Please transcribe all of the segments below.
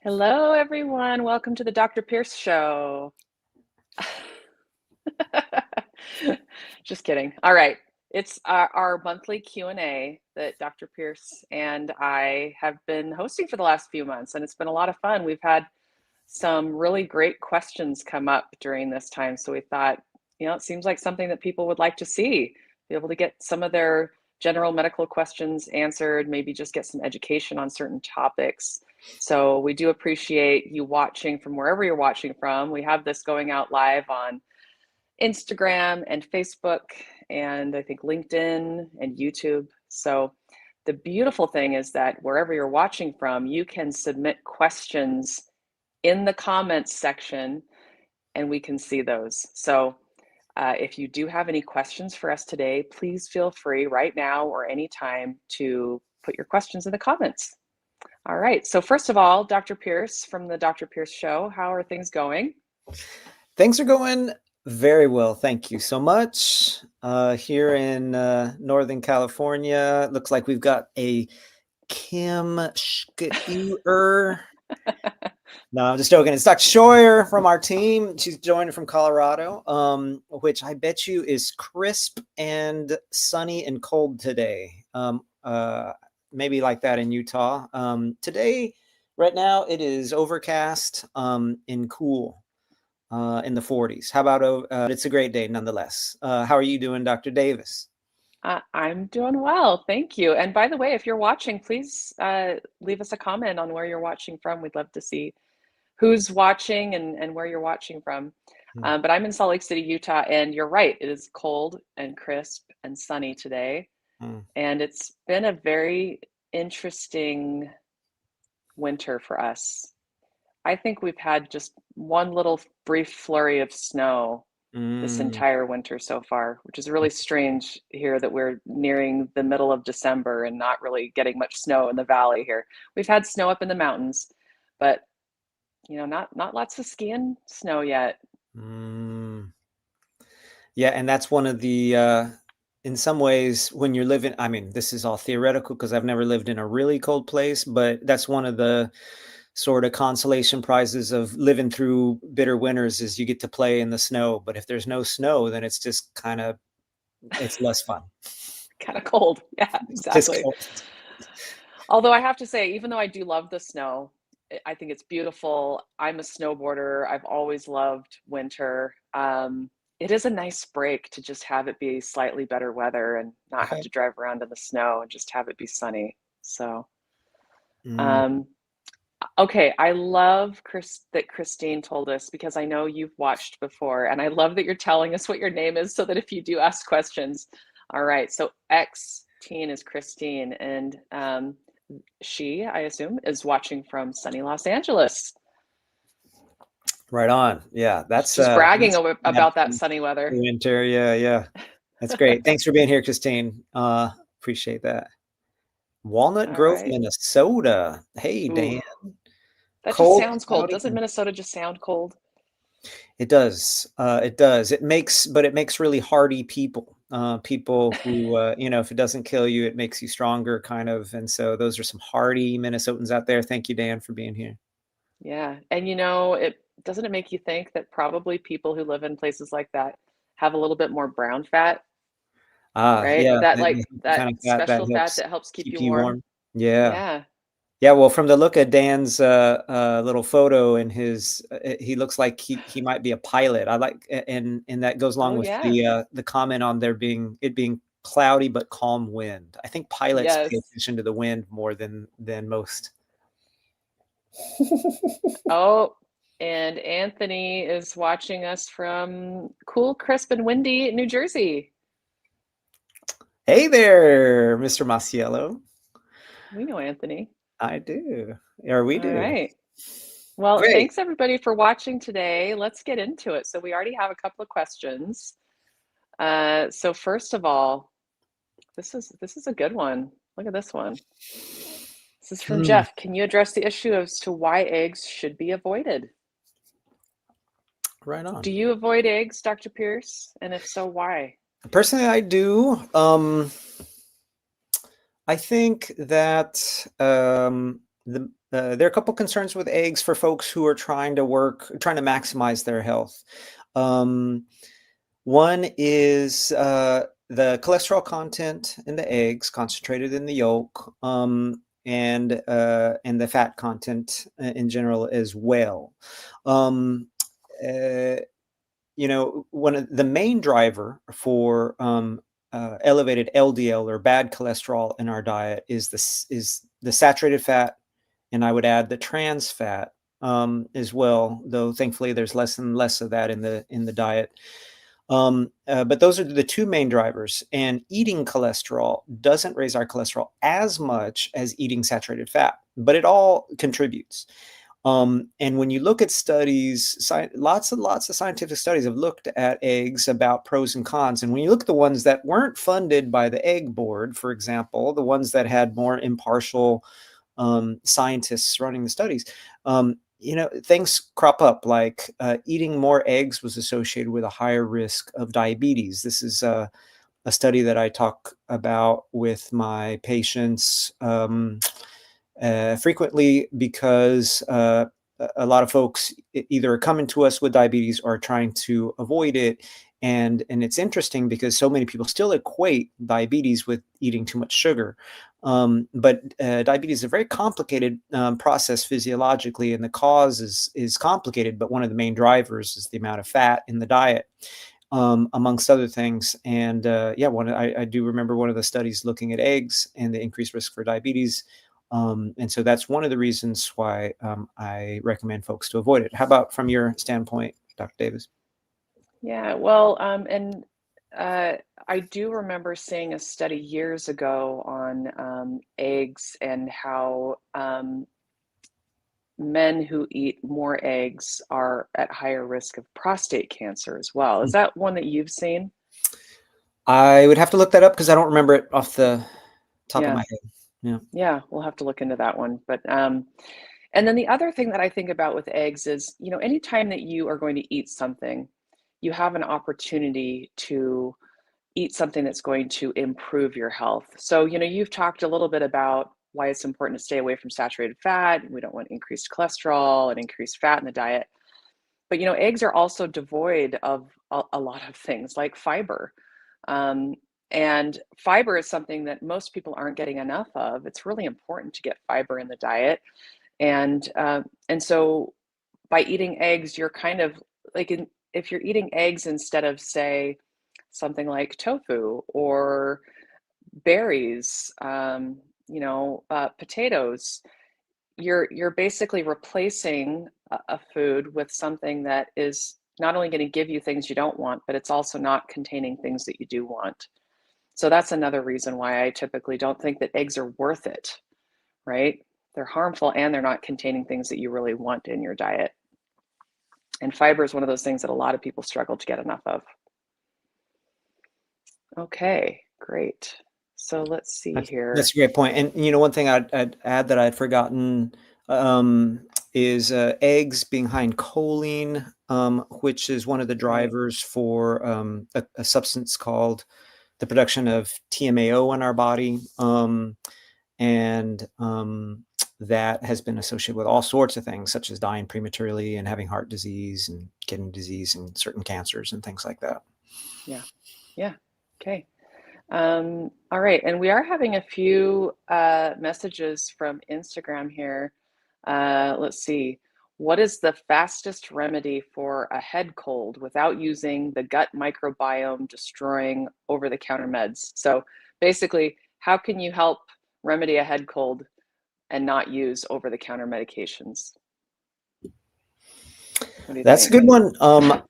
Hello, everyone. Welcome to the Dr. Pierce Show. Just kidding. All right. It's our monthly Q&A that Dr. Pierce and I have been hosting for the last few months, and it's been a lot of fun. We've had some really great questions come up during this time, so we thought, it seems like something that people would like to see, be able to get some of their general medical questions answered, maybe just get some education on certain topics. So we do appreciate you watching from wherever you're watching from. We have this going out live on Instagram and Facebook, and I think LinkedIn and YouTube. So the beautiful thing is that wherever you're watching from, you can submit questions in the comments section and we can see those. So if you do have any questions for us today, please feel free right now or anytime to put your questions in the comments. All right. So first of all, Dr. Pierce from the Dr. Pierce Show, how are things going? Things are going very well. Thank you so much. Here in Northern California, looks like we've got a Kim Scheuer. No, I'm just joking. It's Dr. Scheuer from our team. She's joining from Colorado, which I bet you is crisp and sunny and cold today. Maybe like that in Utah. Today, right now, it is overcast and cool. In the 40s. How about it's a great day nonetheless. How are you doing, Dr. Davis? I'm doing well, thank you. And by the way, if you're watching, please leave us a comment on where you're watching from. We'd love to see who's watching and where you're watching from. But I'm in Salt Lake City, Utah, and you're right, it is cold and crisp and sunny today. And it's been a very interesting winter for us. I think we've had just one little brief flurry of snow this entire winter so far, which is really strange here that we're nearing the middle of December and not really getting much snow in the valley here. We've had snow up in the mountains, but not lots of skiing snow yet. Yeah, and that's one of the in some ways when you're living, I mean, this is all theoretical because I've never lived in a really cold place, but that's one of the sort of consolation prizes of living through bitter winters is you get to play in the snow. But if there's no snow, then it's just it's less fun. Kind of cold. Yeah, exactly. Although I have to say, even though I do love the snow, I think it's beautiful. I'm a snowboarder. I've always loved winter. It is a nice break to just have it be slightly better weather and not have to drive around in the snow and just have it be sunny. So, okay, I love that Christine told us because I know you've watched before, and I love that you're telling us what your name is so that if you do ask questions. All right, so X-teen is Christine, and she, I assume, is watching from sunny Los Angeles. Right on. Yeah, that's just bragging about that sunny weather. Winter, yeah. That's great. Thanks for being here, Christine. Appreciate that. Walnut Grove, right. Minnesota. Hey, Ooh, Dan. that just sounds cold. Doesn't Minnesota just sound cold? It does. It does. It makes really hardy people. People who, if it doesn't kill you, it makes you stronger, kind of. And so those are some hardy Minnesotans out there. Thank you, Dan, for being here. Yeah, and doesn't it make you think that probably people who live in places like that have a little bit more brown fat? Right? Yeah, That kind of fat special fat that helps keep you warm. Yeah. Yeah, well, from the look of Dan's little photo and he looks like he might be a pilot. I like, and that goes along with the comment on it being cloudy but calm wind. I think pilots pay attention to the wind more than most. Oh, and Anthony is watching us from cool, crisp, and windy New Jersey. Hey there, Mr. Masiello. We know Anthony. I do. Or we do. All right. Well, thanks everybody for watching today. Let's get into it. So we already have a couple of questions. So first of all, this is a good one. Look at this one. This is from Jeff. Can you address the issue as to why eggs should be avoided? Right on. Do you avoid eggs, Dr. Pierce? And if so, why? Personally, I do. I think that there are a couple concerns with eggs for folks who are trying to maximize their health. Um, One is the cholesterol content in the eggs, concentrated in the yolk, and the fat content in general as well. Um, uh, One of the main driver for elevated LDL or bad cholesterol in our diet is the saturated fat, and I would add the trans fat as well. Though thankfully, there's less and less of that in the diet. But those are the two main drivers. And eating cholesterol doesn't raise our cholesterol as much as eating saturated fat, but it all contributes. And when you look at studies, lots and lots of scientific studies have looked at eggs about pros and cons. And when you look at the ones that weren't funded by the Egg Board, for example, the ones that had more impartial scientists running the studies, things crop up like eating more eggs was associated with a higher risk of diabetes. This is a study that I talk about with my patients frequently because a lot of folks either are coming to us with diabetes or are trying to avoid it. And it's interesting because so many people still equate diabetes with eating too much sugar. But diabetes is a very complicated process physiologically, and the cause is complicated. But one of the main drivers is the amount of fat in the diet, amongst other things. And I do remember one of the studies looking at eggs and the increased risk for diabetes. And so that's one of the reasons why I recommend folks to avoid it. How about from your standpoint, Dr. Davis? Yeah, well, and uh, I do remember seeing a study years ago on eggs and how men who eat more eggs are at higher risk of prostate cancer as well. Is that one that you've seen? I would have to look that up because I don't remember it off the top of my Yeah, head. Yeah. yeah, we'll have to look into that one. But and then the other thing that I think about with eggs is, anytime that you are going to eat something, you have an opportunity to eat something that's going to improve your health. So, you've talked a little bit about why it's important to stay away from saturated fat. We don't want increased cholesterol and increased fat in the diet. But, eggs are also devoid of a lot of things like fiber. Um, and fiber is something that most people aren't getting enough of. It's really important to get fiber in the diet. And so by eating eggs, you're kind of like if you're eating eggs instead of, say, something like tofu or berries, potatoes, you're basically replacing a food with something that is not only going to give you things you don't want, but it's also not containing things that you do want. So that's another reason why I typically don't think that eggs are worth it, right? They're harmful and they're not containing things that you really want in your diet. And fiber is one of those things that a lot of people struggle to get enough of. Okay, great. So let's see That's here. a great point. And one thing I'd add that I'd forgotten is eggs being high in choline, which is one of the Right. drivers for a substance called the production of TMAO in our body. And that has been associated with all sorts of things, such as dying prematurely and having heart disease and kidney disease and certain cancers and things like that. Yeah. Yeah. Okay. All right. And we are having a few messages from Instagram here. Let's see. What is the fastest remedy for a head cold without using the gut microbiome destroying over the counter meds? So basically, how can you help remedy a head cold and not use over the counter medications? What do you That's a think? good one.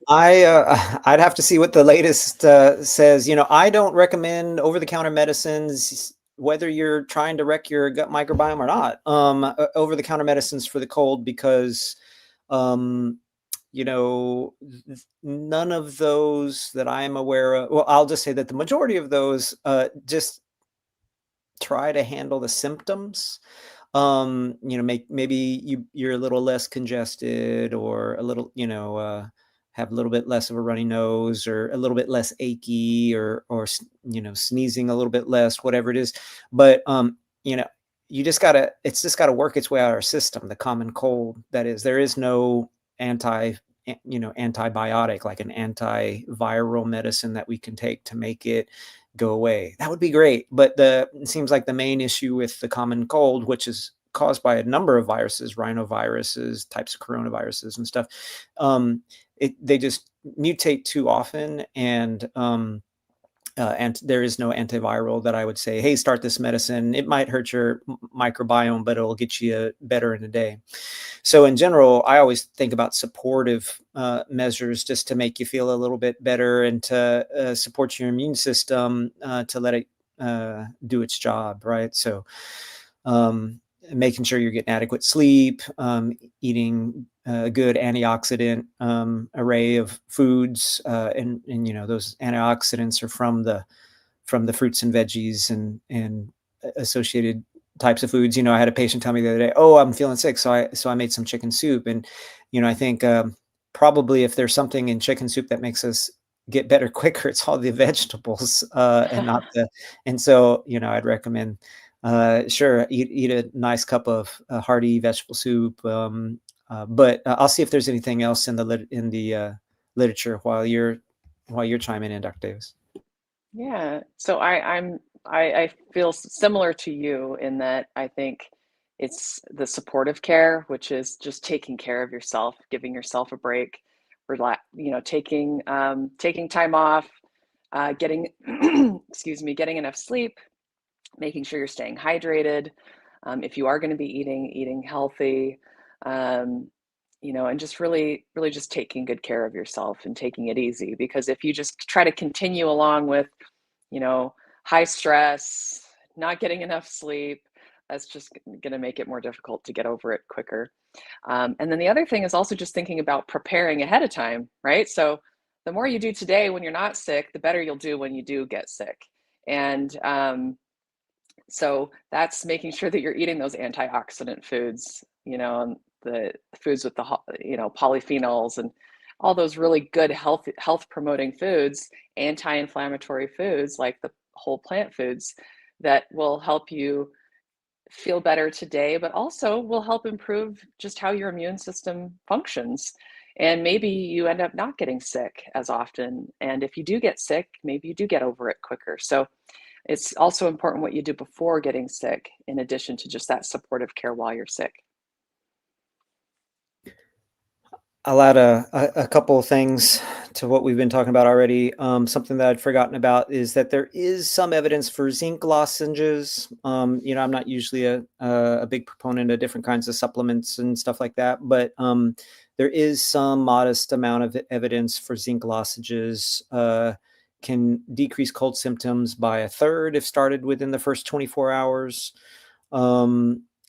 I'd have to see what the latest says. I don't recommend over-the-counter medicines, whether you're trying to wreck your gut microbiome or not. Over-the-counter medicines for the cold because, um, none of those that I'm aware of. Well, I'll just say that the majority of those just try to handle the symptoms. Maybe you're a little less congested or a little, have a little bit less of a runny nose or a little bit less achy or sneezing a little bit less, whatever it is. But you know it's just gotta work its way out of our system, the common cold, that is. There is no antibiotic, like an antiviral medicine that we can take to make it go away. That would be great. But it seems like the main issue with the common cold, which is caused by a number of viruses, rhinoviruses, types of coronaviruses and stuff, they just mutate too often, and there is no antiviral that I would say, hey, start this medicine. It might hurt your microbiome, but it'll get you better in a day. So in general, I always think about supportive measures just to make you feel a little bit better and to support your immune system to let it do its job, right? So making sure you're getting adequate sleep, eating a good antioxidant array of foods, and those antioxidants are from the fruits and veggies and associated types of foods. I had a patient tell me the other day, "Oh, I'm feeling sick, so I made some chicken soup." And I think probably if there's something in chicken soup that makes us get better quicker, it's all the vegetables and not the. And so I'd recommend sure eat a nice cup of hearty vegetable soup. But I'll see if there's anything else in the literature while you're chiming in, Dr. Davis. Yeah. So I feel similar to you in that I think it's the supportive care, which is just taking care of yourself, giving yourself a break, taking time off, getting excuse me, getting enough sleep, making sure you're staying hydrated. If you are going to be eating healthy, um, and just really, really just taking good care of yourself and taking it easy. Because if you just try to continue along with, you know, high stress, not getting enough sleep, that's just going to make it more difficult to get over it quicker. And then the other thing is also just thinking about preparing ahead of time, right? So the more you do today when you're not sick, the better you'll do when you do get sick. And so that's making sure that you're eating those antioxidant foods, and the foods with the, polyphenols and all those really good health promoting foods, anti-inflammatory foods like the whole plant foods that will help you feel better today, but also will help improve just how your immune system functions. And maybe you end up not getting sick as often. And if you do get sick, maybe you do get over it quicker. So it's also important what you do before getting sick, in addition to just that supportive care while you're sick. I'll add a couple of things to what we've been talking about already. Something that I'd forgotten about is that there is some evidence for zinc lozenges. I'm not usually a big proponent of different kinds of supplements and stuff like that, but there is some modest amount of evidence for zinc lozenges. Can decrease cold symptoms by a third if started within the first 24 hours.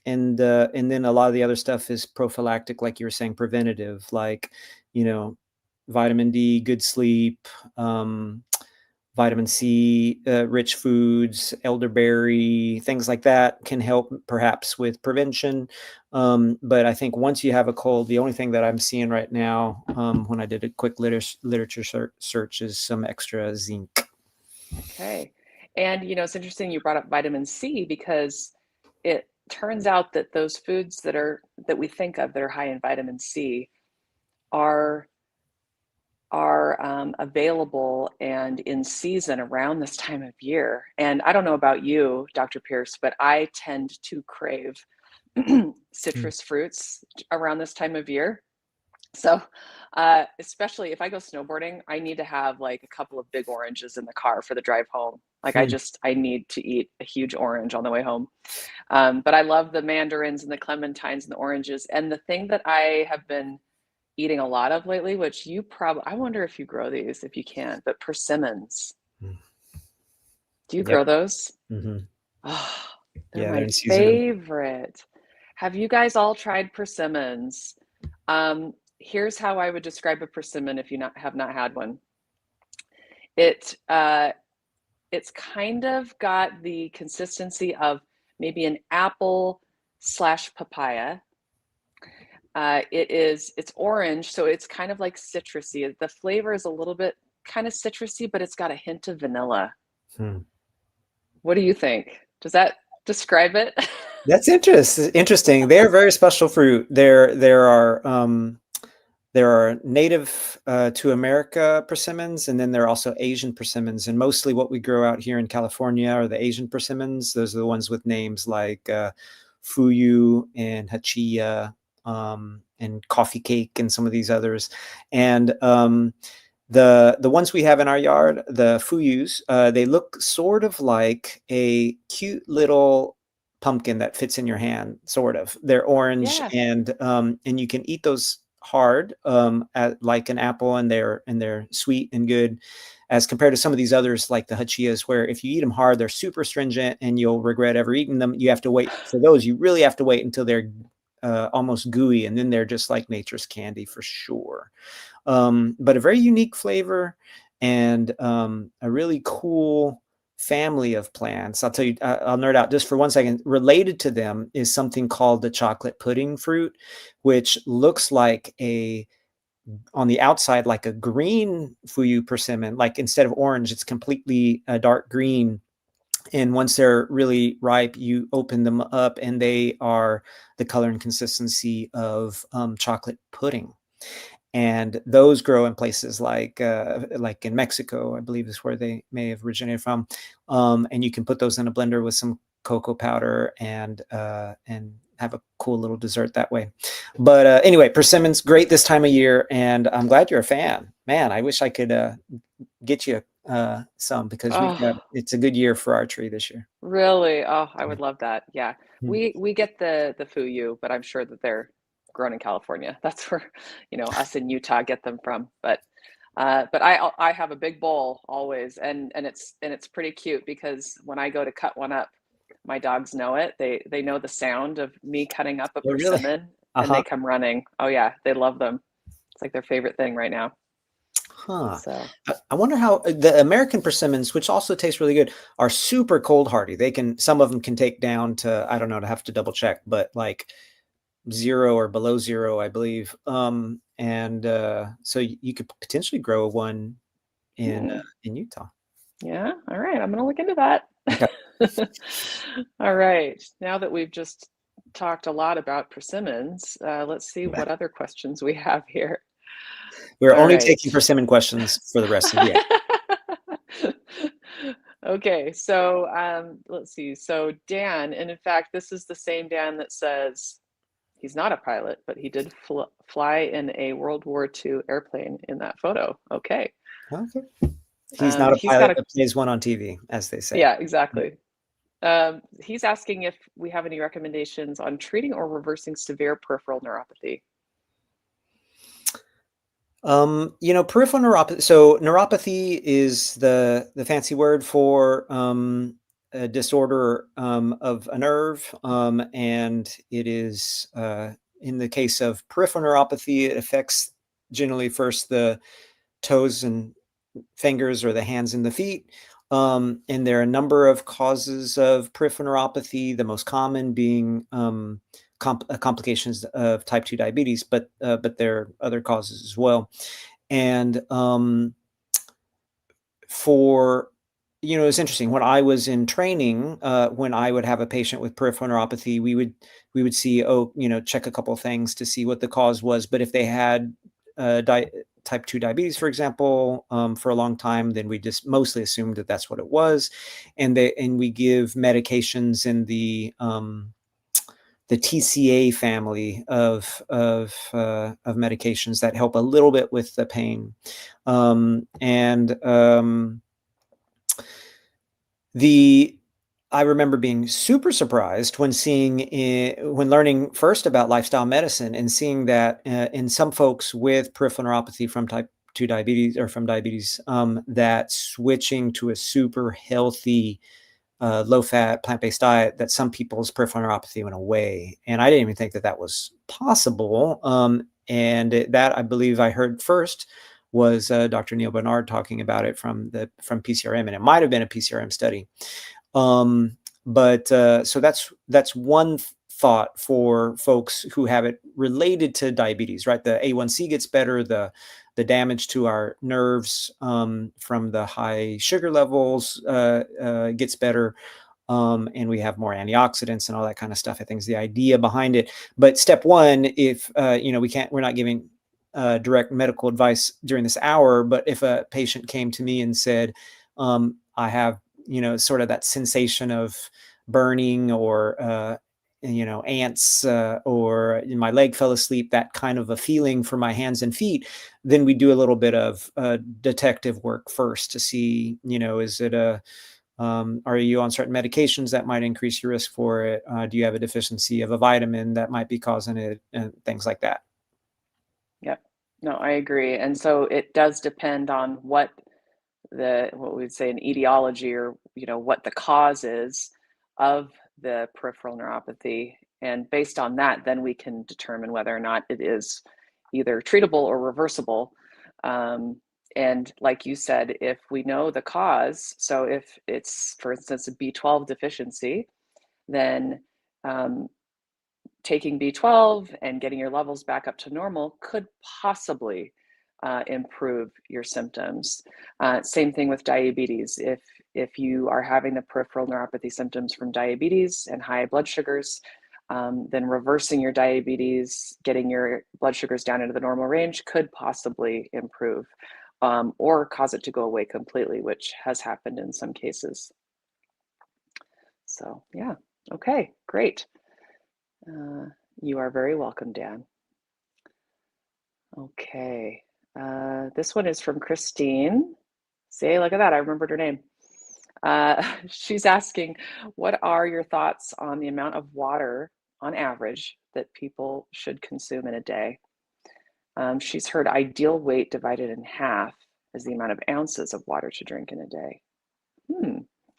And then a lot of the other stuff is prophylactic, like you were saying, preventative, like, vitamin D, good sleep, vitamin C, rich foods, elderberry, things like that can help perhaps with prevention. But I think once you have a cold, the only thing that I'm seeing right now, when I did a quick literature search, is some extra zinc. Okay. And, it's interesting you brought up vitamin C, because it turns out that those foods that we think of that are high in vitamin C are available and in season around this time of year. And I don't know about you, Dr. Pierce, but I tend to crave citrus fruits around this time of year. So, especially if I go snowboarding, I need to have like a couple of big oranges in the car for the drive home. Like I need to eat a huge orange on the way home. But I love the mandarins and the clementines and the oranges. And the thing that I have been eating a lot of lately, which I wonder if you grow these, if you can, but persimmons. Do you Yep. grow those? Mm-hmm. Oh, they're Yeah, my they're in season. favorite. Have you guys all tried persimmons? Here's how I would describe a persimmon if you have not had one. It's kind of got the consistency of maybe an apple slash papaya. It's orange, so it's kind of like citrusy. The flavor is a little bit kind of citrusy, but it's got a hint of vanilla. Hmm. What do you think? Does that describe it? That's interesting. They're very special fruit. There are native to America persimmons, and then there are also Asian persimmons. And mostly what we grow out here in California are the Asian persimmons. Those are the ones with names like Fuyu and Hachiya, and Coffee Cake and some of these others. And the ones we have in our yard, the Fuyus, they look sort of like a cute little pumpkin that fits in your hand, sort of. They're orange, Yeah. and you can eat those hard, like an apple, and they're sweet and good, as compared to some of these others like the hachiyas, where if you eat them hard, they're super astringent and you'll regret ever eating them. You have to wait for those. You really have to wait until they're almost gooey, and then they're just like nature's candy for sure. But a very unique flavor, and a really cool family of plants. I'll tell you, I'll nerd out just for 1 second. Related to them is something called the chocolate pudding fruit, which looks like on the outside, like a green Fuyu persimmon. Like instead of orange, it's completely a dark green. And once they're really ripe, you open them up and they are the color and consistency of chocolate pudding. And those grow in places like in Mexico, I believe is where they may have originated from. And you can put those in a blender with some cocoa powder and have a cool little dessert that way. But anyway, persimmons, great this time of year, and I'm glad you're a fan. Man, I wish I could get you some, because Oh, it's a good year for our tree this year. really? Oh, I Yeah. would love that. Yeah. Hmm. We get the fuyu, but I'm sure that they're grown in California. That's where, us in Utah get them from. But I have a big bowl always, and it's pretty cute because when I go to cut one up, my dogs know it. They know the sound of me cutting up a Oh, really? persimmon, and they Uh-huh. come running. Oh yeah, they love them. It's like their favorite thing right now. Huh. So, I wonder how the American persimmons, which also taste really good, are super cold hardy. Some of them can take down to, I don't know, to have to double check, but like 0 or below 0, I believe. And so you could potentially grow one hmm. in Utah. Yeah, all right. I'm gonna look into that. Okay. All right. Now that we've just talked a lot about persimmons, let's see what other questions we have here. We're All only right. taking persimmon questions for the rest of the day. Okay, so let's see. So Dan, and in fact, this is the same Dan that says he's not a pilot, but he did fly in a World War II airplane in that photo. Okay. Okay. He's not a He's got pilot, a, but plays one on TV, as they say. yeah, exactly. He's asking if we have any recommendations on treating or reversing severe peripheral neuropathy. Peripheral neuropathy. So neuropathy is the fancy word for a disorder of a nerve, and it is in the case of peripheral neuropathy, it affects generally first the toes and fingers, or the hands and the feet. And there are a number of causes of peripheral neuropathy, the most common being complications of type 2 diabetes, but there are other causes as well. And for it's interesting. When I was in training, when I would have a patient with peripheral neuropathy, we would see, check a couple of things to see what the cause was. But if they had type 2 diabetes, for example, for a long time, then we just mostly assumed that that's what it was. And we give medications in the TCA family of medications that help a little bit with the pain. And I remember being super surprised when learning first about lifestyle medicine, and seeing that in some folks with peripheral neuropathy from type 2 diabetes, or from diabetes, that switching to a super healthy, low-fat, plant-based diet, that some people's peripheral neuropathy went away. And I didn't even think that was possible. And that, I believe I heard first, was Dr. Neil Bernard talking about it from PCRM, and it might have been a PCRM study. But so that's one thought for folks who have it related to diabetes, right? The A1C gets better, the damage to our nerves from the high sugar levels gets better. and we have more antioxidants and all that kind of stuff. I think is the idea behind it. But step one, if we're not giving direct medical advice during this hour, but if a patient came to me and said, I have, sort of that sensation of burning or ants, or my leg fell asleep, that kind of a feeling for my hands and feet, then we do a little bit of detective work first to see, is it are you on certain medications that might increase your risk for it? Do you have a deficiency of a vitamin that might be causing it, and things like that? Yep. No, I agree. And so it does depend on what we'd say an etiology, or what the cause is of the peripheral neuropathy, and based on that then we can determine whether or not it is either treatable or reversible. And like you said, if we know the cause, so if it's, for instance, a B12 deficiency, then taking B12 and getting your levels back up to normal could possibly improve your symptoms. Same thing with diabetes. If you are having the peripheral neuropathy symptoms from diabetes and high blood sugars, then reversing your diabetes, getting your blood sugars down into the normal range could possibly improve, or cause it to go away completely, which has happened in some cases. So yeah, okay, great. You are very welcome, Dan. Okay, this one is from Christine. See, look at that, I remembered her name. She's asking, what are your thoughts on the amount of water on average that people should consume in a day? She's heard ideal weight divided in half is the amount of ounces of water to drink in a day.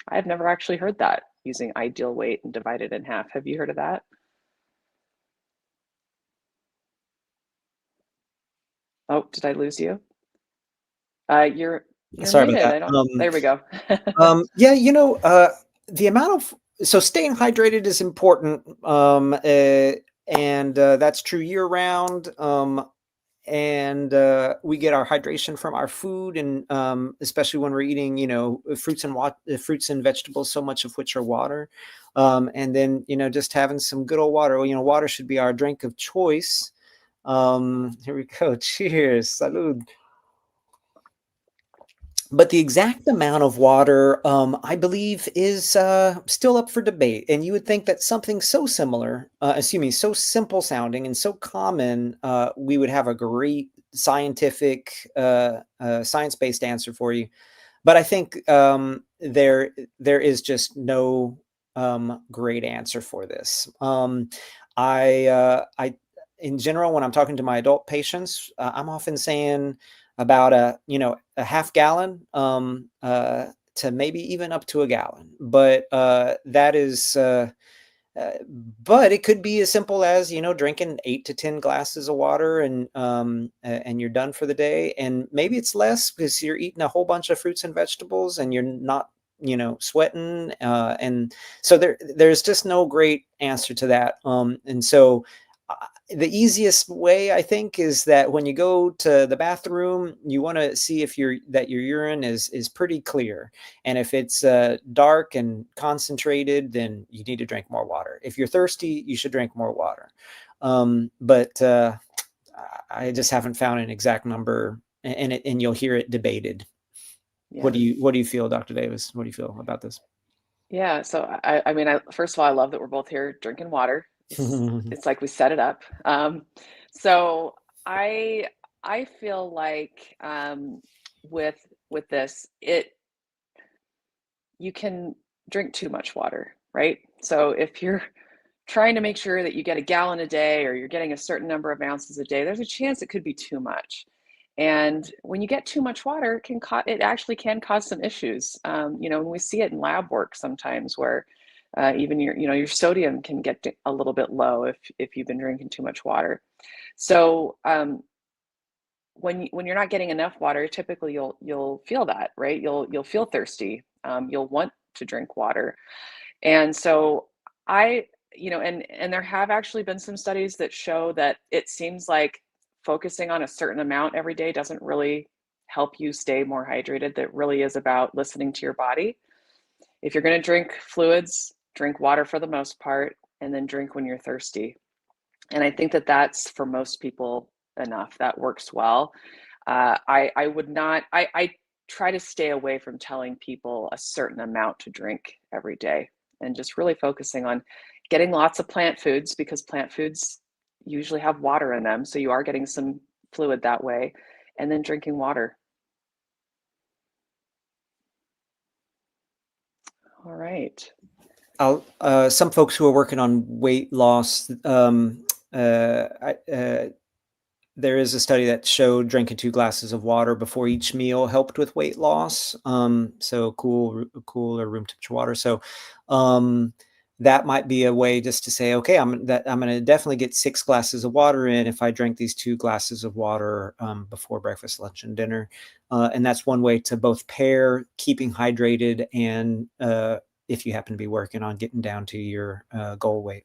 I've never actually heard that, using ideal weight and divided in half. Have you heard of that? Oh, did I lose you? You're Sorry about muted. that. I don't. There we go. Yeah, the amount of staying hydrated is important, and that's true year round. And we get our hydration from our food, and especially when we're eating, fruits and vegetables, so much of which are water. And then just having some good old water. Water should be our drink of choice. Here we go. Cheers. Salud. But the exact amount of water, I believe, is still up for debate. And you would think that something so similar, so simple sounding and so common, we would have a great scientific, science-based answer for you. But I think there is just no great answer for this. I in general, when I'm talking to my adult patients, I'm often saying about a half gallon, to maybe even up to a gallon. But that is but it could be as simple as drinking 8 to 10 glasses of water, and you're done for the day. And maybe it's less because you're eating a whole bunch of fruits and vegetables and you're not sweating, and so there's just no great answer to that. And so the easiest way, I think, is that when you go to the bathroom, you want to see if your urine is pretty clear. And if it's dark and concentrated, then you need to drink more water. If you're thirsty, you should drink more water. But I just haven't found an exact number, and you'll hear it debated. Yeah. What do you feel, Dr. Davis? What do you feel about this? Yeah. So I mean, first of all, I love that we're both here drinking water. It's like we set it up. So I I feel like with this, you can drink too much water, right? So if you're trying to make sure that you get a gallon a day, or you're getting a certain number of ounces a day, there's a chance it could be too much. And when you get too much water, it actually can cause some issues. And we see it in lab work sometimes, where even your sodium can get a little bit low if you've been drinking too much water. So when you're not getting enough water, typically you'll feel that, right? You'll feel thirsty. You'll want to drink water. And so I, and there have actually been some studies that show that it seems like focusing on a certain amount every day doesn't really help you stay more hydrated. That really is about listening to your body. if you're going to drink fluids, drink water for the most part, and then drink when you're thirsty. And I think that that's for most people enough. That works well. I would not, I try to stay away from telling people a certain amount to drink every day, and just really focusing on getting lots of plant foods, because plant foods usually have water in them. So you are getting some fluid that way, and then drinking water. All right. Some folks who are working on weight loss, there is a study that showed drinking 2 glasses of water before each meal helped with weight loss. So cool or room temperature water. So that might be a way just to say, okay, I'm going to definitely get 6 glasses of water in if I drink these 2 glasses of water before breakfast, lunch, and dinner. And that's one way to both pair keeping hydrated and if you happen to be working on getting down to your goal weight.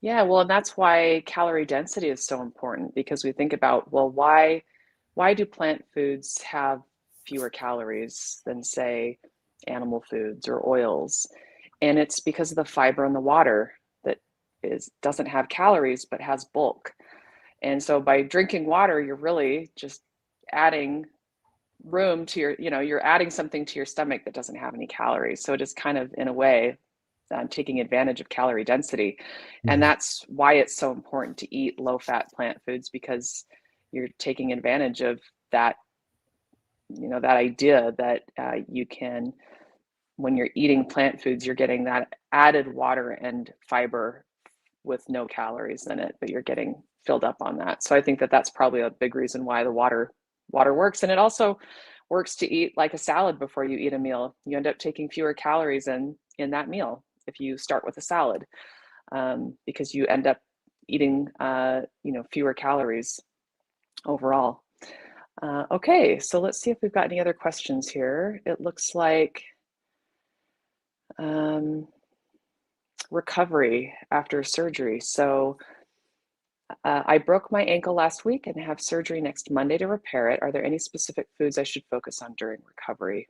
Yeah, well, and that's why calorie density is so important, because we think about, well, why do plant foods have fewer calories than, say, animal foods or oils? And it's because of the fiber in the water that doesn't have calories but has bulk. And so by drinking water, you're really just adding room to you're adding something to your stomach that doesn't have any calories. So it is kind of, in a way, taking advantage of calorie density. And that's why it's so important to eat low-fat plant foods, because you're taking advantage of that, that idea that you can, when you're eating plant foods, you're getting that added water and fiber with no calories in it, but you're getting filled up on that. So I think that that's probably a big reason why the water works. And it also works to eat like a salad before you eat a meal. You end up taking fewer calories in that meal if you start with a salad, because you end up eating fewer calories overall. Okay, so let's see if we've got any other questions here. It looks like recovery after surgery. So I broke my ankle last week and have surgery next Monday to repair it. Are there any specific foods I should focus on during recovery?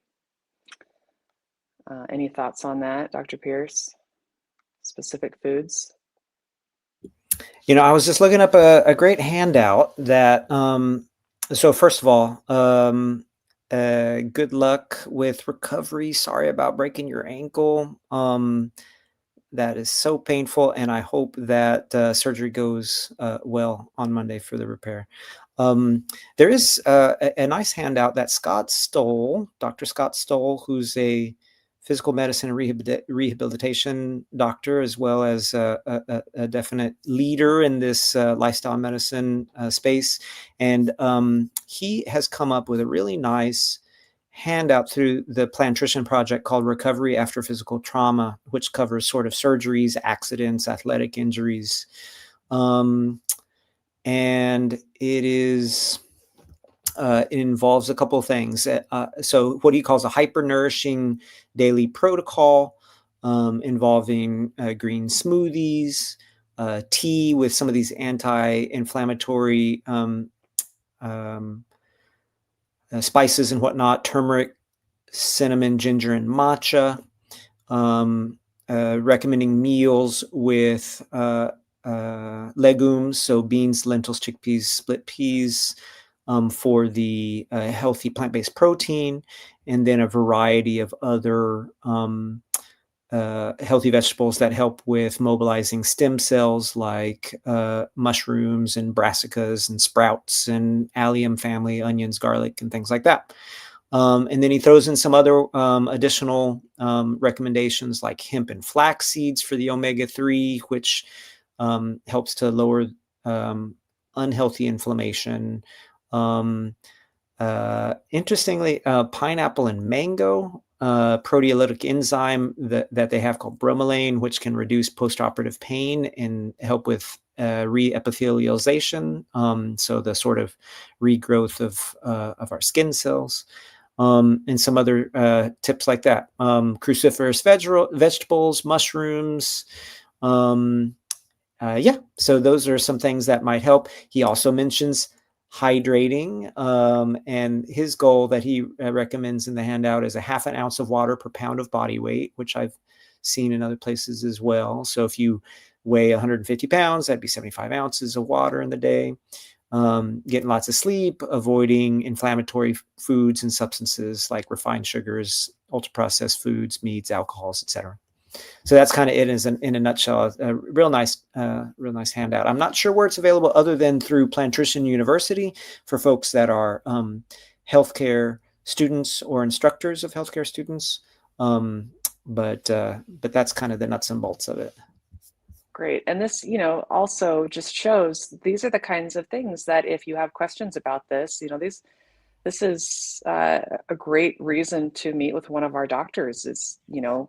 Any thoughts on that, Dr. Pierce? Specific foods? I was just looking up a great handout that, so first of all, good luck with recovery. Sorry about breaking your ankle. That is so painful, and I hope that surgery goes well on Monday for the repair. There is a nice handout that Scott Stoll, Dr. Scott Stoll, who's a physical medicine and rehabilitation doctor, as well as a definite leader in this lifestyle medicine space. And he has come up with a really nice handout through the Plantrician Project called Recovery After Physical Trauma, which covers sort of surgeries, accidents, athletic injuries. And it is... it involves a couple of things. So what he calls a hyper-nourishing daily protocol involving green smoothies, tea with some of these anti-inflammatory spices and whatnot, turmeric, cinnamon, ginger, and matcha. Recommending meals with legumes, so beans, lentils, chickpeas, split peas, for the healthy plant-based protein, and then a variety of other healthy vegetables that help with mobilizing stem cells, like mushrooms and brassicas and sprouts and allium family, onions, garlic, and things like that. And then he throws in some other additional recommendations, like hemp and flax seeds for the omega-3, which helps to lower unhealthy inflammation. Interestingly, pineapple and mango, proteolytic enzyme that they have called bromelain, which can reduce postoperative pain and help with re-epithelialization, so the sort of regrowth of our skin cells, and some other tips like that. Cruciferous vegetables, mushrooms. Yeah, so those are some things that might help. He also mentions hydrating. And his goal that he recommends in the handout is a half an ounce of water per pound of body weight, which I've seen in other places as well. So if you weigh 150 pounds, that'd be 75 ounces of water in the day. Getting lots of sleep, avoiding inflammatory foods and substances like refined sugars, ultra processed foods, meats, alcohols, etc. So that's kind of it in a nutshell. A real nice handout. I'm not sure where it's available other than through Plantrician University for folks that are healthcare students or instructors of healthcare students. But that's kind of the nuts and bolts of it. Great. And this, also just shows these are the kinds of things that if you have questions about this, this is a great reason to meet with one of our doctors is,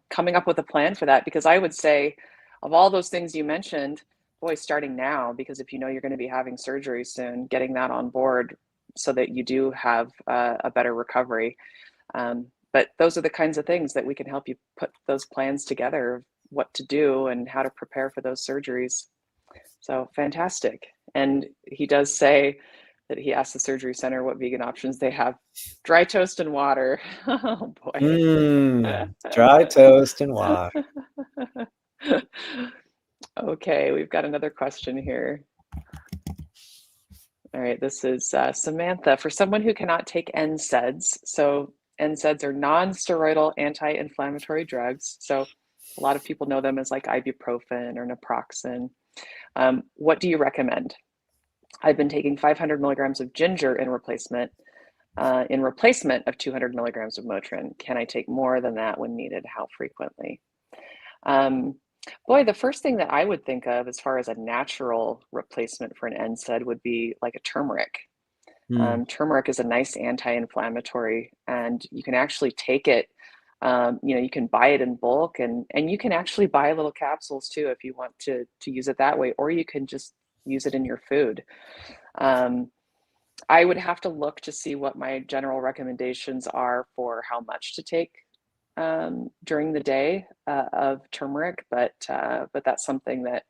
coming up with a plan for that. Because I would say of all those things you mentioned, boy, starting now, because if you know you're going to be having surgery soon, getting that on board so that you do have a better recovery. But those are the kinds of things that we can help you put those plans together, what to do and how to prepare for those surgeries. So fantastic. And he does say that he asked the surgery center what vegan options they have. Dry toast and water. Oh boy. Dry toast and water. Okay, we've got another question here. All right, this is Samantha. For someone who cannot take NSAIDs, so NSAIDs are non-steroidal anti-inflammatory drugs. So a lot of people know them as like ibuprofen or naproxen. What do you recommend? I've been taking 500 milligrams of ginger in replacement of 200 milligrams of Motrin. Can I take more than that when needed? How frequently? Boy, the first thing that I would think of as far as a natural replacement for an NSAID would be like a turmeric. Turmeric is a nice anti-inflammatory, and you can actually take it. You can buy it in bulk, and you can actually buy little capsules too if you want to use it that way, or you can just use it in your food. I would have to look to see what my general recommendations are for how much to take during the day of turmeric, but that's something that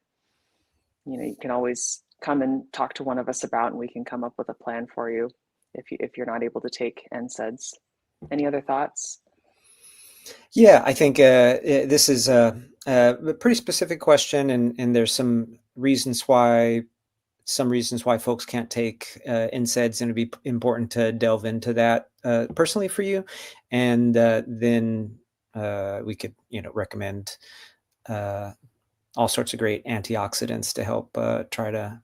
you can always come and talk to one of us about, and we can come up with a plan for you if you're not able to take NSAIDs. Any other thoughts? Yeah, I think this is a pretty specific question, and there's some reasons why folks can't take NSAIDs, and it'd be important to delve into that personally for you, and then we could recommend all sorts of great antioxidants to help try to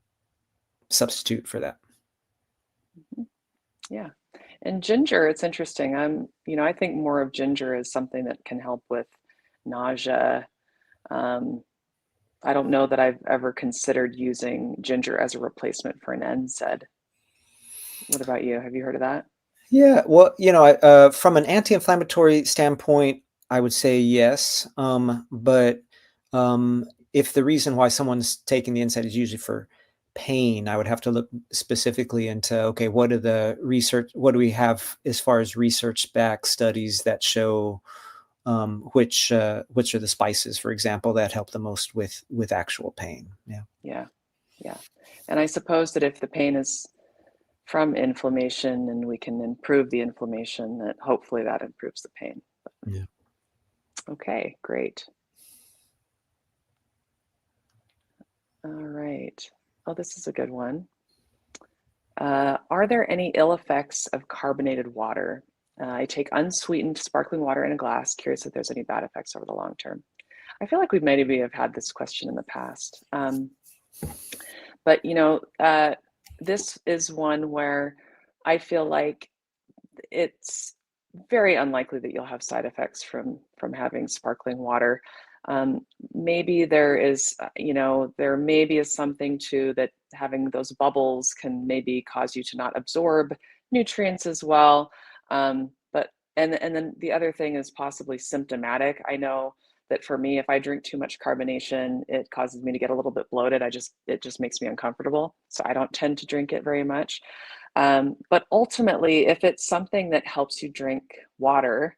substitute for that. Yeah. And ginger, it's interesting. I think more of ginger is something that can help with nausea. I don't know that I've ever considered using ginger as a replacement for an NSAID. What about you? Have you heard of that? Yeah, well, from an anti-inflammatory standpoint, I would say yes. But if the reason why someone's taking the NSAID is usually for pain, I would have to look specifically into, okay, what do we have as far as research-backed studies that show which are the spices, for example, that help the most with actual pain. Yeah. Yeah. Yeah. And I suppose that if the pain is from inflammation and we can improve the inflammation, that hopefully that improves the pain. Yeah. Okay, great. All right. Oh, this is a good one. Are there any ill effects of carbonated water? I take unsweetened sparkling water in a glass. Curious if there's any bad effects over the long term. I feel like we maybe have had this question in the past. But this is one where I feel like it's very unlikely that you'll have side effects from having sparkling water. Maybe there is, there maybe is something to that having those bubbles can maybe cause you to not absorb nutrients as well. But and then the other thing is possibly symptomatic. I know that for me, if I drink too much carbonation, it causes me to get a little bit bloated. It just makes me uncomfortable. So I don't tend to drink it very much. But ultimately, if it's something that helps you drink water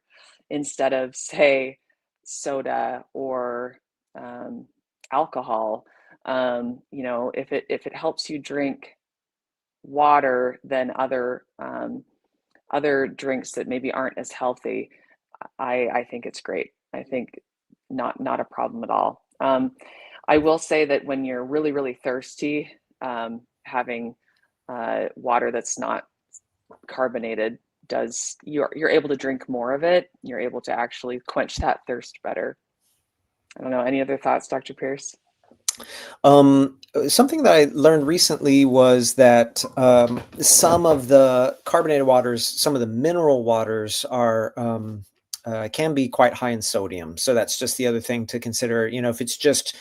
instead of, say, soda or alcohol, if it helps you drink water than other drinks that maybe aren't as healthy, I think it's great. I think not a problem at all. I will say that when you're really, really thirsty, having water that's not carbonated does you're able to drink more of it. You're able to actually quench that thirst better. I don't know. Any other thoughts, Dr. Pierce? Something that I learned recently was that some of the carbonated waters, some of the mineral waters are can be quite high in sodium. So that's just the other thing to consider. You know, if it's just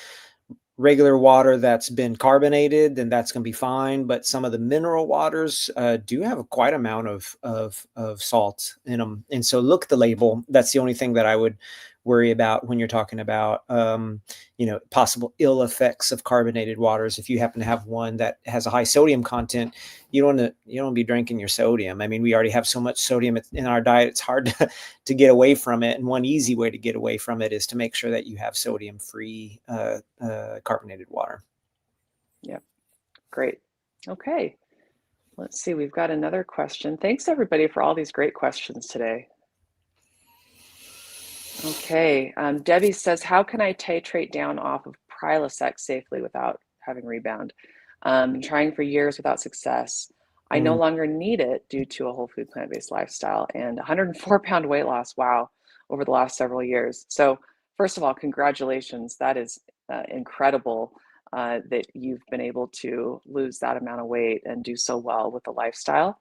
regular water that's been carbonated, then that's going to be fine. But some of the mineral waters do have quite amount of salt in them, and so look at the label. That's the only thing that I would worry about when you're talking about you know, possible ill effects of carbonated waters. If you happen to have one that has a high sodium content, you don't want to be drinking your sodium. I mean, we already have so much sodium in our diet; it's hard to get away from it. And one easy way to get away from it is to make sure that you have sodium-free carbonated water. Yep. Great. Okay. Let's see. We've got another question. Thanks everybody for all these great questions today. Okay. Debbie says, how can I titrate down off of Prilosec safely without having rebound? Been trying for years without success. I no longer need it due to a whole food plant-based lifestyle and 104-pound weight loss. Wow, over the last several years. So first of all, congratulations. That is incredible that you've been able to lose that amount of weight and do so well with the lifestyle.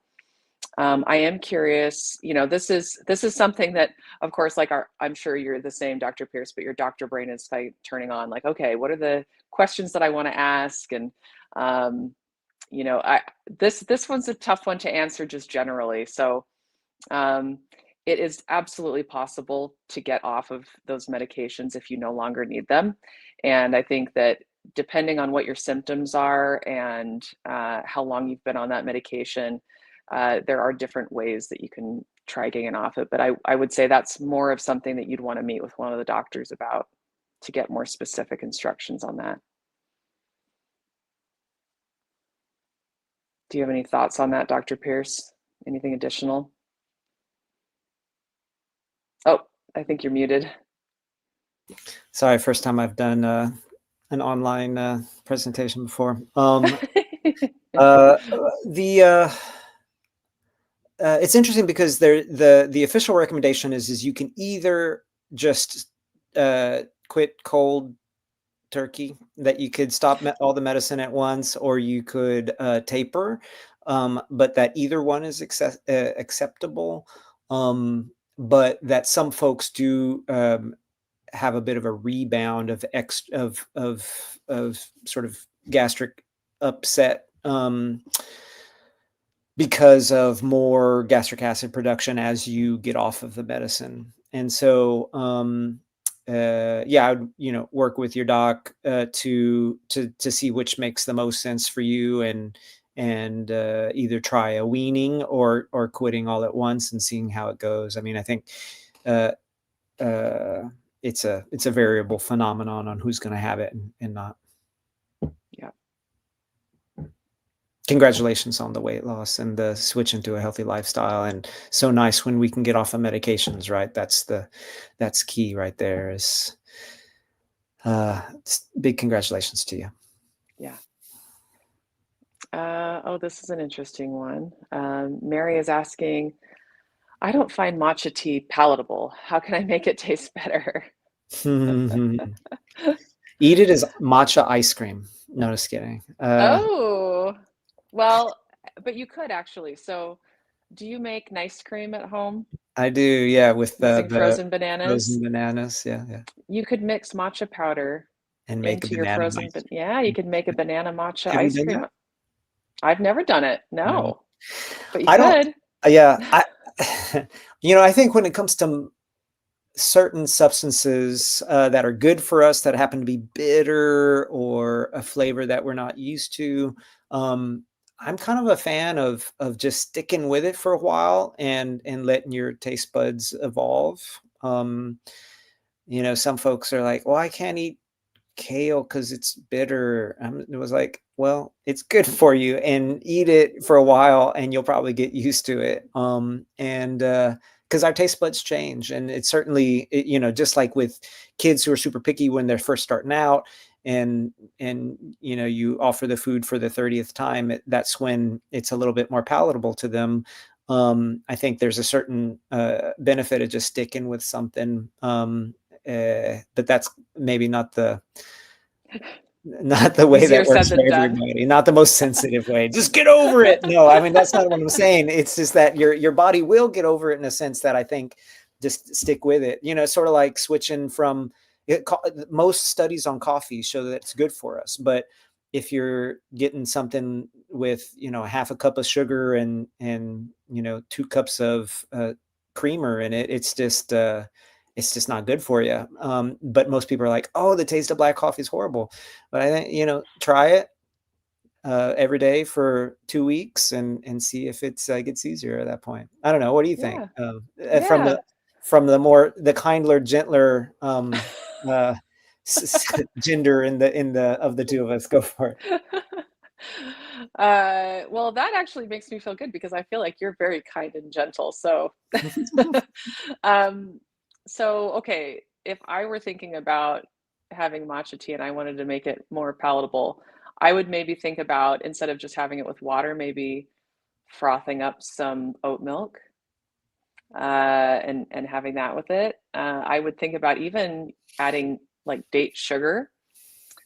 I am curious, you know, this is something that, of course, like I'm sure you're the same, Dr. Pierce, but your doctor brain is like turning on, like, okay, what are the questions that I want to ask? And you know, this one's a tough one to answer just generally. So it is absolutely possible to get off of those medications if you no longer need them. And I think that depending on what your symptoms are and how long you've been on that medication, there are different ways that you can try getting off it. But I would say that's more of something that you'd want to meet with one of the doctors about to get more specific instructions on that. Do you have any thoughts on that, Dr. Pierce? Anything additional? Oh, I think you're muted. Sorry, first time I've done an online presentation before. It's interesting because the official recommendation is you can either just quit cold turkey, that you could stop all the medicine at once, or you could taper, but that either one is acceptable, but that some folks do have a bit of a rebound of sort of gastric upset because of more gastric acid production as you get off of the medicine. And so yeah, I would, you know, work with your doc to see which makes the most sense for you, and either try a weaning or quitting all at once and seeing how it goes. I mean, I think it's a variable phenomenon on who's going to have it and not. Yeah. Congratulations on the weight loss and the switch into a healthy lifestyle. And so nice when we can get off of medications, right? That's key right there. Is big congratulations to you. Yeah. Oh, this is an interesting one. Mary is asking, I don't find matcha tea palatable. How can I make it taste better? Eat it as matcha ice cream. No, just kidding. Oh, well, but you could actually. So, do you make nice cream at home I do, yeah, with using the frozen bananas? frozen bananas, yeah, yeah, You could mix matcha powder and make a into your banana frozen, ice. yeah, you could make a banana matcha Have you ice done cream. that? I've never done it, No, no, but you I don't. could. Yeah, you know, I think when it comes to certain substances that are good for us that happen to be bitter or a flavor that we're not used to, I'm kind of a fan of just sticking with it for a while and letting your taste buds evolve. You know, some folks are like, well, I can't eat kale because it's bitter. It was like, well, it's good for you, and eat it for a while and you'll probably get used to it. And because our taste buds change, and it's certainly, just like with kids who are super picky when they're first starting out, and you offer the food for the 30th time, that's when it's a little bit more palatable to them. I think there's a certain benefit of just sticking with something. But that's maybe not the way Easier that said works for than done. everybody, not the most sensitive way. Just get over it. No, I mean, that's not what I'm saying. It's just that your body will get over it in a sense that I think just stick with it. Sort of like switching from most studies on coffee show that it's good for us, but if you're getting something with half a cup of sugar and 2 cups of creamer in it, it's just not good for you. But most people are like, oh, the taste of black coffee is horrible. But I think, try it every day for 2 weeks and see if it gets easier at that point. I don't know. What do you think? Yeah. From Yeah. the kindler, gentler uh, gender of the two of us, go for it. Well, that actually makes me feel good because I feel like you're very kind and gentle. So, um, okay, if I were thinking about having matcha tea and I wanted to make it more palatable, I would maybe think about, instead of just having it with water, maybe frothing up some oat milk, and having that with it. I would think about even adding like date sugar.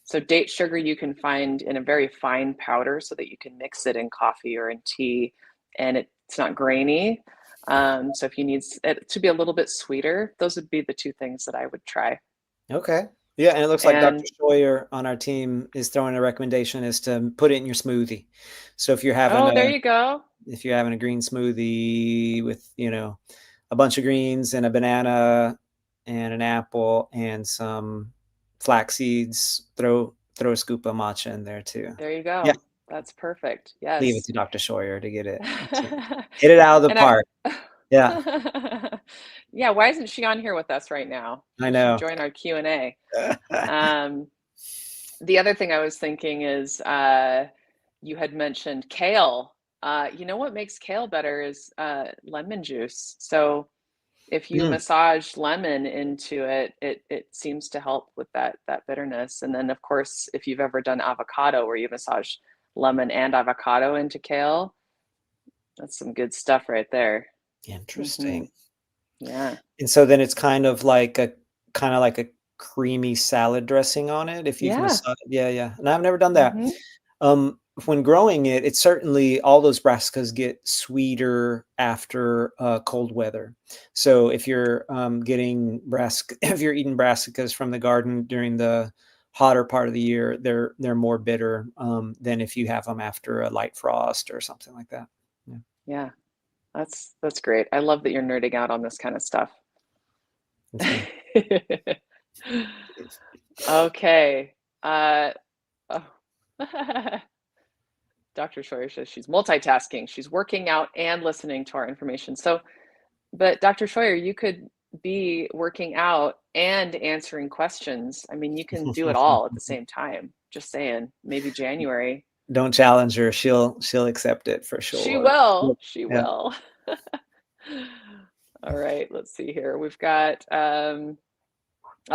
So date sugar you can find in a very fine powder so that you can mix it in coffee or in tea, and it's not grainy. So if you need it to be a little bit sweeter, those would be the two things that I would try. Okay. Yeah, and it looks like Dr. And Scheuer on our team is throwing a recommendation is to put it in your smoothie. So if you're having oh, a there you go. green smoothie with, a bunch of greens and a banana and an apple and some flax seeds, throw a scoop of matcha in there too. There you Yeah, go. That's perfect. leave it Yes. to Dr. Scheuer to hit it out of the And I park. Yeah, yeah, why isn't she on here with us right now? I She should know. join our Q&A. Um, the other thing I was thinking is you had mentioned kale. You know what makes kale better is lemon juice. So if you Mm, massage lemon into it, it seems to help with that bitterness. And then of course, if you've ever done avocado where you massage lemon and avocado into kale, that's some good stuff right there. Hmm. interesting. Yeah. And so then it's kind of like a creamy salad dressing on it if you've Yeah. massaged. Yeah, yeah. And I've never done that. Hmm. When growing it, it's certainly all those brassicas get sweeter after cold weather. So if you're getting brassica, if you're eating brassicas from the garden during the hotter part of the year, they're more bitter than if you have them after a light frost or something like that. Yeah, Yeah. That's great. I love that you're nerding out on this kind of stuff. that's me. Okay. Oh. Dr. Scheuer says she's multitasking. She's working out and listening to our information. So, but Dr. Scheuer, you could be working out and answering questions. I mean, you can do it all at the same time. Just saying, maybe January. Don't challenge her. She'll accept it for She sure. will. She Yeah. will. All right, let's see here. We've got, oh,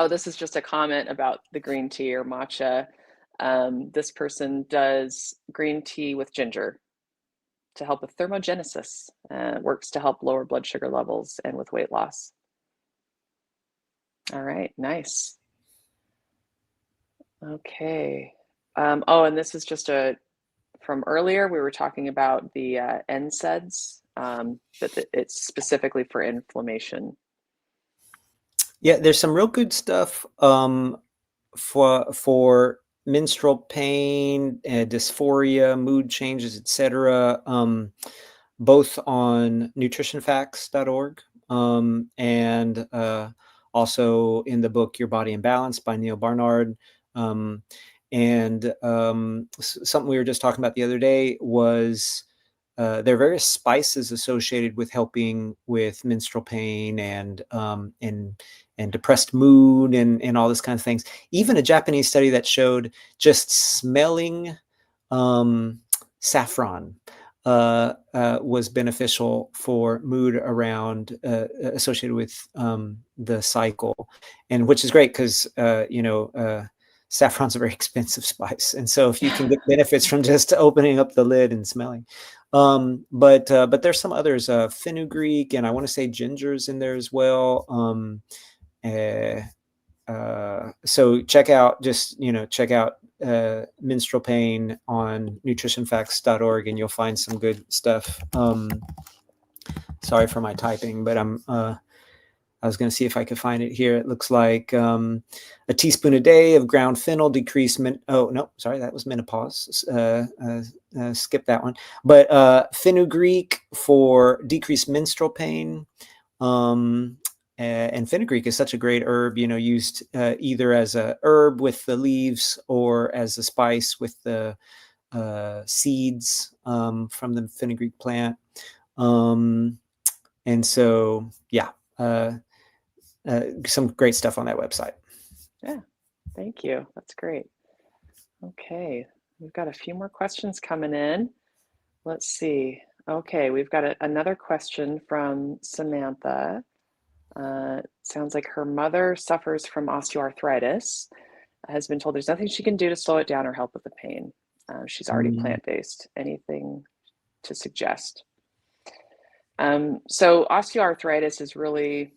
this is just a comment about the green tea or matcha. This person does green tea with ginger to help with thermogenesis. Works to help lower blood sugar levels and with weight loss. All right, nice. Okay. Oh, and this is just from earlier. We were talking about the NSAIDs, that it's specifically for inflammation. Yeah, there's some real good stuff for menstrual pain, dysphoria, mood changes, etc. Both on nutritionfacts.org and also in the book Your Body in Balance by Neil Barnard. And something we were just talking about the other day was there are various spices associated with helping with menstrual pain and depressed mood and all this kind of things. Even a Japanese study that showed just smelling saffron was beneficial for mood around associated with the cycle, and which is great because saffron's a very expensive spice, and so if you can get benefits from just opening up the lid and smelling. But there's some others, fenugreek, and I want to say ginger's in there as well. So check out menstrual pain on nutritionfacts.org, and you'll find some good stuff. Sorry for my typing, but I was going to see if I could find it here. It looks like a teaspoon a day of ground fennel decrease. Oh no, sorry, that was menopause. Skip that one. But fenugreek for decreased menstrual pain. And fenugreek is such a great herb, used either as a herb with the leaves or as a spice with the seeds from the fenugreek plant. And so, yeah, some great stuff on that website. Yeah, thank you. That's great. Okay, we've got a few more questions coming in. Let's see. Okay, we've got another question from Samantha. Sounds like her mother suffers from osteoarthritis, has been told there's nothing she can do to slow it down or help with the pain. She's already plant-based. Anything to suggest? So osteoarthritis is really,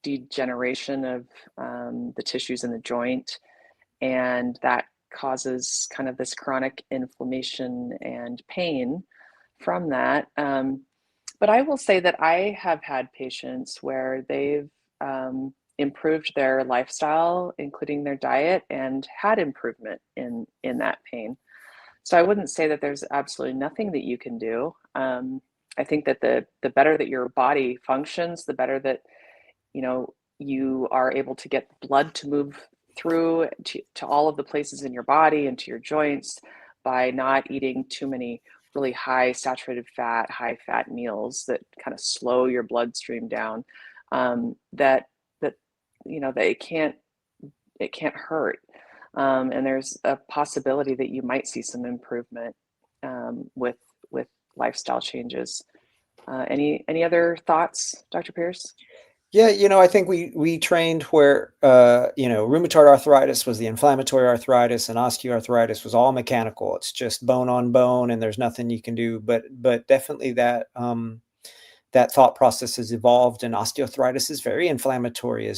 degeneration of the tissues in the joint, and that causes kind of this chronic inflammation and pain from that. But I will say that I have had patients where they've improved their lifestyle, including their diet, and had improvement in that pain. So I wouldn't say that there's absolutely nothing that you can do. I think that the better that your body functions, the better that you are able to get blood to move through to all of the places in your body and to your joints by not eating too many really high saturated fat, high fat meals that kind of slow your bloodstream down. That it can't hurt, and there's a possibility that you might see some improvement with lifestyle changes. Any other thoughts, Dr. Pierce? Yeah, I think we trained where rheumatoid arthritis was the inflammatory arthritis, and osteoarthritis was all mechanical. It's just bone on bone, and there's nothing you can do. But definitely that thought process has evolved, and osteoarthritis is very inflammatory,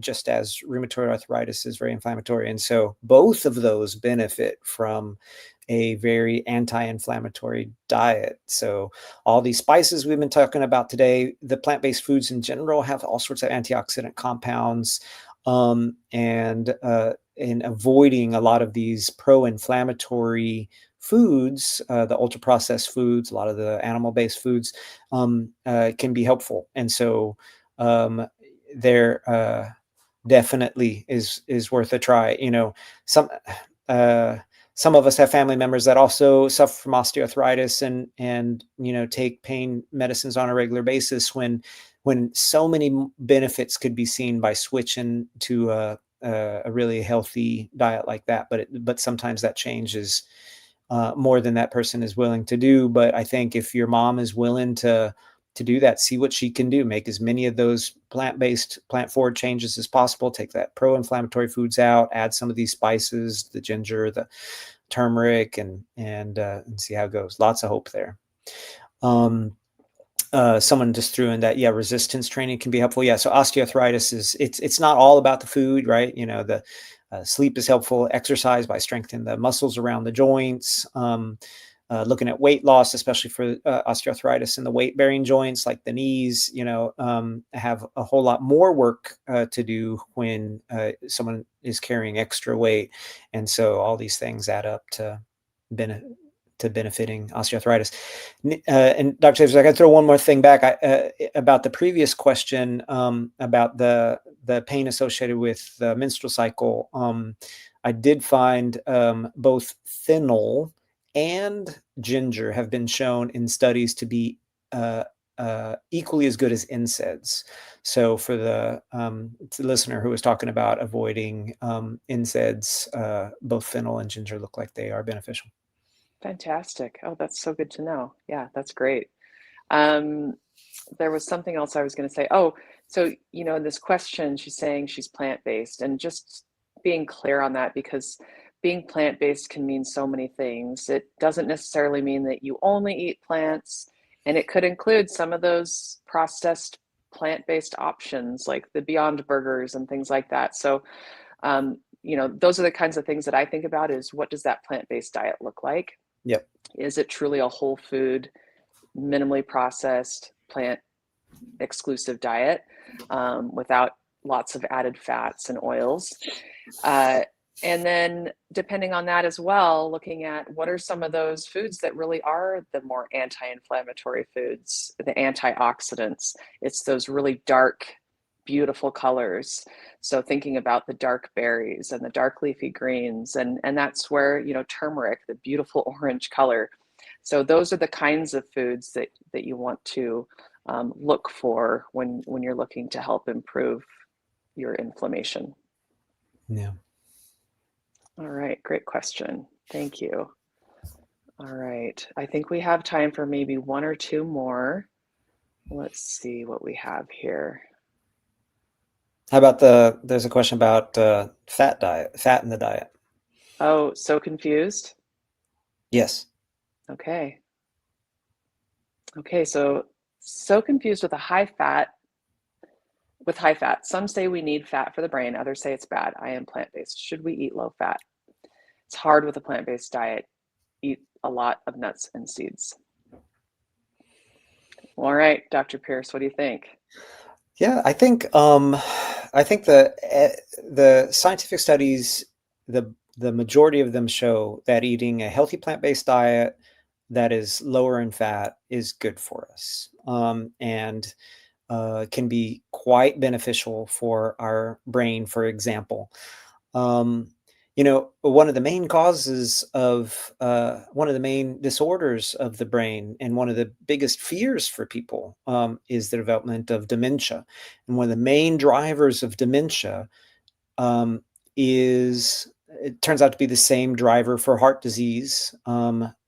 just as rheumatoid arthritis is very inflammatory, and so both of those benefit from a very anti-inflammatory diet. So all these spices we've been talking about today, the plant-based foods in general have all sorts of antioxidant compounds, and avoiding a lot of these pro-inflammatory foods, the ultra-processed foods, a lot of the animal-based foods, can be helpful. And so there definitely is worth a try. Some of us have family members that also suffer from osteoarthritis and take pain medicines on a regular basis when so many benefits could be seen by switching to a really healthy diet like that. But sometimes that change is more than that person is willing to do. But I think if your mom is willing to do that, see what she can do, make as many of those plant-based, plant-forward changes as possible, take that pro-inflammatory foods out, add some of these spices, the ginger, the turmeric, and see how it goes. Lots of hope there. Someone just threw in that, resistance training can be helpful. Yeah, so osteoarthritis it's not all about the food, right? The sleep is helpful, exercise by strengthening the muscles around the joints, looking at weight loss, especially for osteoarthritis in the weight-bearing joints like the knees, have a whole lot more work to do when someone is carrying extra weight. And so all these things add up to benefiting osteoarthritis. And Dr. Davis, I got to throw one more thing back about the previous question about the pain associated with the menstrual cycle. I did find both fennel and ginger have been shown in studies to be uh, equally as good as NSAIDs. So for the listener who was talking about avoiding NSAIDs, both fennel and ginger look like they are beneficial. Fantastic. Oh, that's so good to know. Yeah, that's great. Um, there was something else I was going to say. Oh, so, in this question, she's saying she's plant-based, and just being clear on that, because being plant-based can mean so many things. It doesn't necessarily mean that you only eat plants, and it could include some of those processed plant-based options like the Beyond Burgers and things like that. So, those are the kinds of things that I think about is what does that plant-based diet look like? Yep. Is it truly a whole food, minimally processed, plant exclusive diet without lots of added fats and oils? Uh, and then, depending on that as well, looking at what are some of those foods that really are the more anti inflammatory foods, the antioxidants. It's those really dark, beautiful colors. So, thinking about the dark berries and the dark leafy greens, and that's where, turmeric, the beautiful orange color. So, those are the kinds of foods that you want to look for when you're looking to help improve your inflammation. Yeah. All right, great question. Thank you. All right, I think we have time for maybe one or two more. Let's see what we have here. How about there's a question about fat in the diet. Oh, so confused. Yes. Okay. Okay, so confused with high fat. Some say we need fat for the brain, others say it's bad. I am plant-based. Should we eat low fat? It's hard with a plant-based diet. Eat a lot of nuts and seeds. All right, Dr. Pierce, what do you think? Yeah, I think the scientific studies, the majority of them show that eating a healthy plant-based diet that is lower in fat is good for us, and can be quite beneficial for our brain, for example. Um, one of the main causes of one of the main disorders of the brain, and one of the biggest fears for people, is the development of dementia. And one of the main drivers of dementia um, is it turns out to be the same driver for heart disease.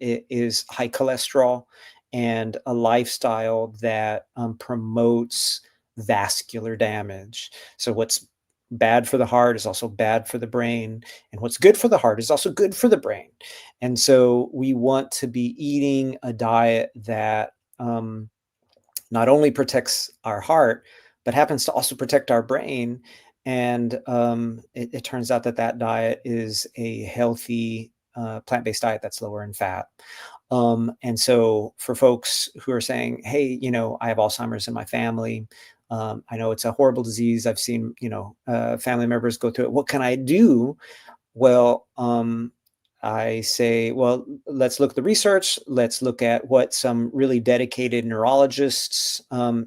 It is high cholesterol and a lifestyle that promotes vascular damage. So what's bad for the heart is also bad for the brain, and what's good for the heart is also good for the brain. And so we want to be eating a diet that not only protects our heart, but happens to also protect our brain. And it turns out that that diet is a healthy plant-based diet that's lower in fat. And so for folks who are saying, hey, I have Alzheimer's in my family. I know it's a horrible disease. I've seen, family members go through it. What can I do? Well, I say, well, let's look at the research. Let's look at what some really dedicated neurologists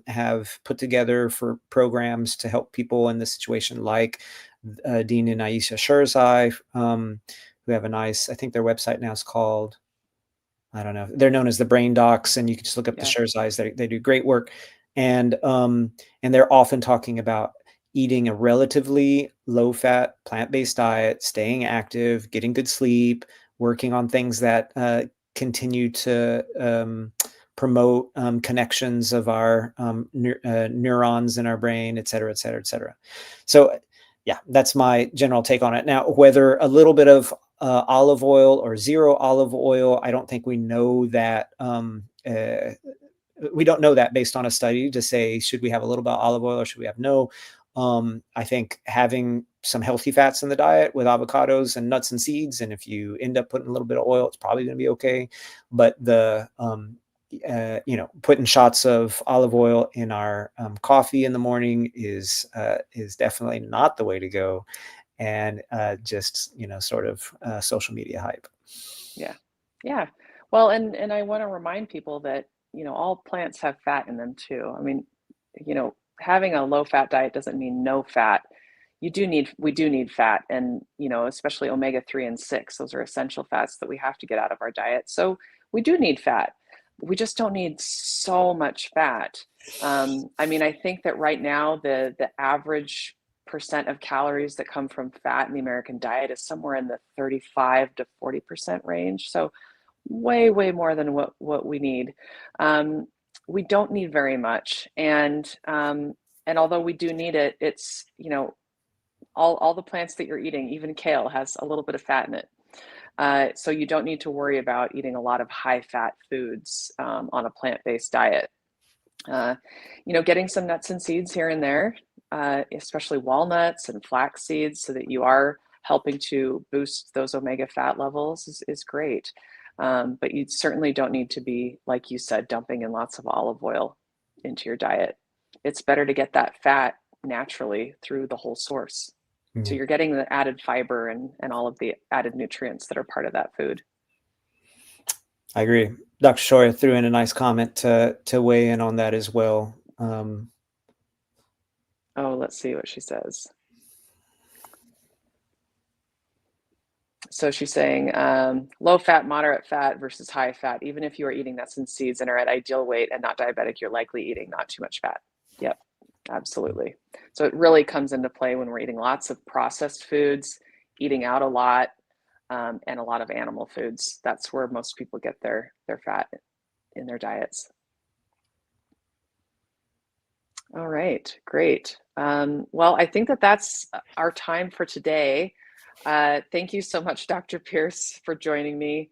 have put together for programs to help people in this situation, like Dean and Aisha Sherzai, who have a nice, I think their website now is called, I don't know. They're known as the Brain Docs, and you can just look up the Yeah. Sherzais. They do great work, and they're often talking about eating a relatively low-fat, plant-based diet, staying active, getting good sleep, working on things that continue to promote connections of our neurons in our brain, et cetera, et cetera, et cetera. So, yeah, that's my general take on it. Now, whether a little bit of olive oil or zero olive oil, I don't think we know that. We don't know that based on a study to say, should we have a little bit of olive oil or should we have no? I think having some healthy fats in the diet with avocados and nuts and seeds, and if you end up putting a little bit of oil, it's probably going to be okay. But putting shots of olive oil in our coffee in the morning is definitely not the way to go, and just sort of social media hype. Yeah. Yeah. Well, and I want to remind people that, all plants have fat in them too. I mean, having a low fat diet doesn't mean no fat. we do need fat, and especially omega-3 and 6, those are essential fats that we have to get out of our diet. So we do need fat. We just don't need so much fat. I mean, I think that right now the average percent of calories that come from fat in the American diet is somewhere in the 35 to 40% range. So way, way more than what we need. Um, we don't need very much, and although we do need it, it's all the plants that you're eating, even kale, has a little bit of fat in it. So you don't need to worry about eating a lot of high fat foods on a plant-based diet. Uh, getting some nuts and seeds here and there, especially walnuts and flax seeds, so that you are helping to boost those omega fat levels is great. But you certainly don't need to be, like you said, dumping in lots of olive oil into your diet. It's better to get that fat naturally through the whole source. So Mhm. you're getting the added fiber and all of the added nutrients that are part of that food. I agree. Dr. Shoya threw in a nice comment to weigh in on that as well. Oh, let's see what she says. So she's saying low fat, moderate fat versus high fat. Even if you are eating nuts and seeds and are at ideal weight and not diabetic, you're likely eating not too much fat. Yep, absolutely. So it really comes into play when we're eating lots of processed foods, eating out a lot, and a lot of animal foods. That's where most people get their fat in their diets. All right, great. Well, I think that that's our time for today. Thank you so much, Dr. Pierce, for joining me.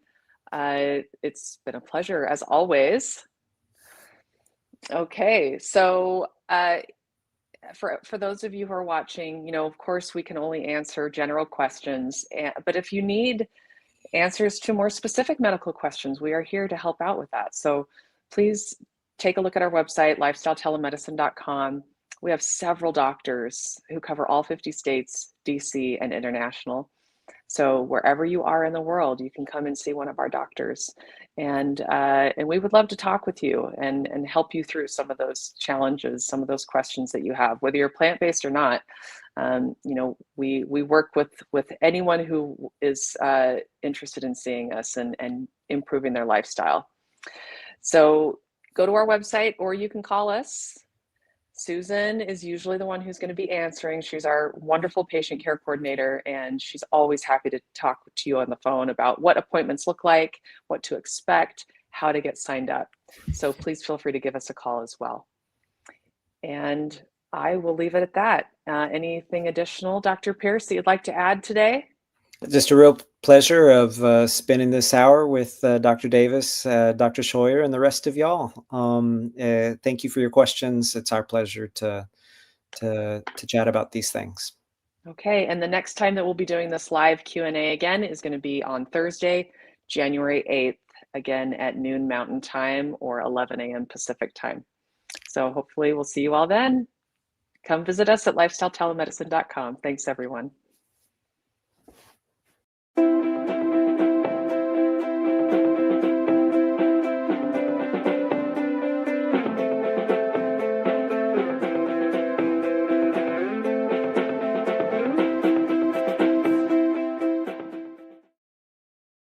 It's been a pleasure as always. Okay, so for those of you who are watching, of course, we can only answer general questions, but if you need answers to more specific medical questions, we are here to help out with that. So please take a look at our website, lifestyletelemedicine.com. We have several doctors who cover all 50 states, DC, and international. So wherever you are in the world, you can come and see one of our doctors, and we would love to talk with you and help you through some of those challenges, some of those questions that you have, whether you're plant-based or not. We work with anyone who is interested in seeing us and improving their lifestyle. So go to our website, or you can call us. Susan is usually the one who's going to be answering. She's our wonderful patient care coordinator, and she's always happy to talk to you on the phone about what appointments look like, what to expect, how to get signed up. So please feel free to give us a call as well. And I will leave it at that. Anything additional, Dr. Pierce, that you'd like to add today? Just a real pleasure of spending this hour with Dr. Davis, Dr. Shoyer, and the rest of y'all. Thank you for your questions. It's our pleasure to chat about these things. Okay, and the next time that we'll be doing this live Q&A again is going to be on Thursday, January 8th, again at noon Mountain Time or 11 a.m. Pacific Time. So hopefully we'll see you all then. Come visit us at lifestyletelemedicine.com. Thanks, everyone.